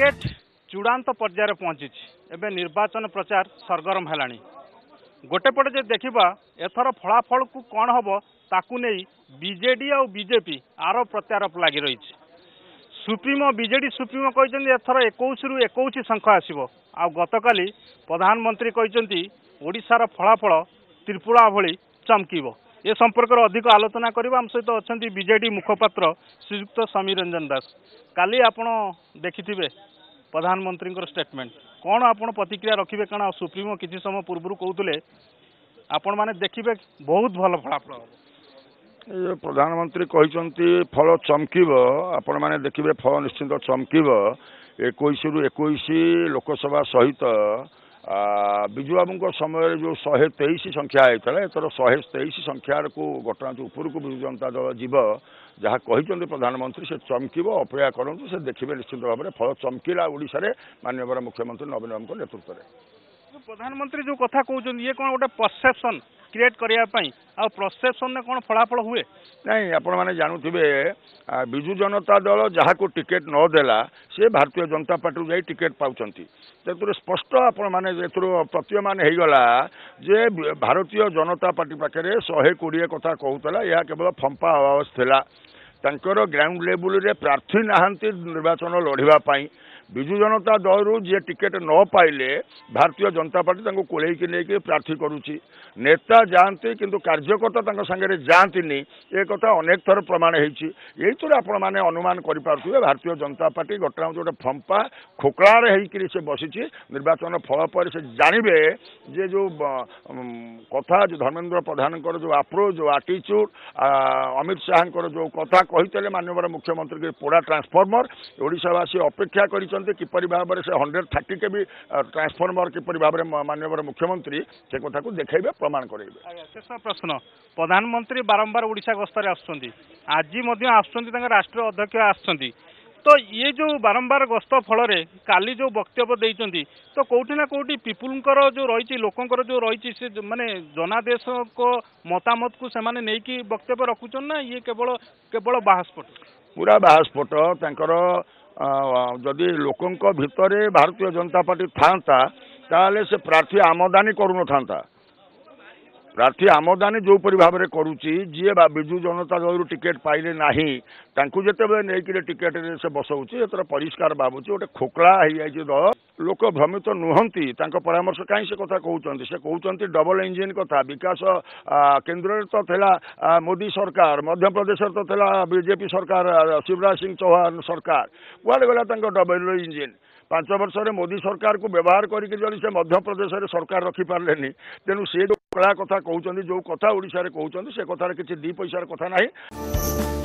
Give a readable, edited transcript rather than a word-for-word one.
Target चूड़ांत पर्यायर पहुंची एवं निर्वाचन प्रचार सरगरम है गोटे पटे जो देखा एथर फलाफल को कौन हम ताकू नहीं बीजेडी और बीजेपी आर प्रत्यारोप लगी रही सुप्रीमो बीजेडी सुप्रीमो कहते एथर 21 रु 21 संख्या आसो आ गतकाली प्रधानमंत्री कहते ओडिशार फलाफल त्रिपुरा भली चमकीब ए संपर्क में अधिक आलोचना करबा हम सहित अच्छा बीजेडी मुखपात्र श्रीयुक्त समीर रंजन दास काली आपण देखिथिबे प्रधानमंत्री स्टेटमेंट कौन आपण प्रतिक्रिया रखिबे कारण सुप्रीमो किसी समय पूर्व कहते आपण माने देखिबे बहुत भल फलाफल प्रधानमंत्री कहते फल चमकीब आपण माने देखिबे फल निश्चित चमकीब 21 रु 21 लोकसभा सहित विजु बाबू समय जो 123 संख्या होता है एथर 123 संख्या को घटना ऊपर को विजु जनता दल जीव जहाँ कहते प्रधानमंत्री से चमकीब अपेक्षा करूँ से देखिए निश्चित भाव में फल चमकीला ओडिशा रे माननीय मुख्यमंत्री नवीन बाबू नेतृत्व में प्रधानमंत्री जो कथा कहते ये कौन गोटे परसेप्शन क्रिएट करने आ परसेप्शन ने कौन फलाफल हुए नहीं आपण मैंने जानूे विजु जनता दल जहाँ को टिकेट न देला से भारतीय जनता पार्टी जाई टिकेट पाउछंती तेतुरे स्पष्ट आपण माने प्रतीयमान होगला जे भारतीय जनता पार्टी पाखे 120 कथा कहूला यह केवल फंपा आवाज थिला तांकर ग्राउंड लेवल रे प्रार्थी नहांती निर्वाचन लड़ाई विजु जनता दल जी टिकेट न पाइले भारतीय जनता पार्टी कोलैकी नहीं प्रार्थी करुच्ची नेता जाती किंतु कार्यकर्ता सांगे जाती एक कथा अनेक थर प्रमाण होती आपण मैंने अनुमान करें भारतीय जनता पार्टी घटना जो फंपा खोकड़े होकर से बसी निर्वाचन फल पर से जानवे जे जो कथा जो धर्मेंद्र प्रधान जो अप्रोच जो आटीट्यूड अमित शाह जो कथा कहते माननीय मुख्यमंत्री के पोड़ा ट्रांसफॉर्मर ओडिशावासी अपेक्षा कर किपरि भाव से 130 के भी ट्रांसफॉर्मर किपरि भाव में माननीय मुख्यमंत्री से कथा को देखेबे प्रमाण करेबे। शेष प्रश्न प्रधानमंत्री बारंबार ओडिशा गस्तर आसुछंती आज मध्य आसुछंती तांका राष्ट्रीय अध्यक्ष आसुछंती तो ये जो बारंबार गस्त फल काली जो वक्तव्य देइछंती तो कोठी ना कोठी पीपुलकर जो रही लोकंकर जो रही से माने जनादेश को मतामत को से माने नहीं कि वक्तव्य रखुछन ना ये केवल केवल बाहास्फोट पूरा बाहास्फोट तांकर जदि लोकों भितर भारतीय जनता पार्टी था ताले से प्रार्थी आमदानी करू था प्रार्थी आमदानी जो परि भाव में करुच्ची जी विजु जनता दल टिकेट पाइले नहीं जिते नहीं टिकेट से बसौची एतर परिष्कार भावुची गोटे खोकला हो दल लोक भ्रमित नुहंती परामर्श कहीं से कथा कहते से कहते डबल इंजिन कथा विकास केन्द्र तो थिला मोदी सरकार मध्य प्रदेश तो थिला बीजेपी सरकार शिवराज सिंह चौहान सरकार कुआडे गला डबल इंजिन 5 वर्ष में मोदी सरकार को व्यवहार करके से मध्य प्रदेश में सरकार रखिपारे तेणु से जो कला कथा कहते जो कथा ओडिशा रे कहते से कथार किसी दी पैसार कथा नहीं।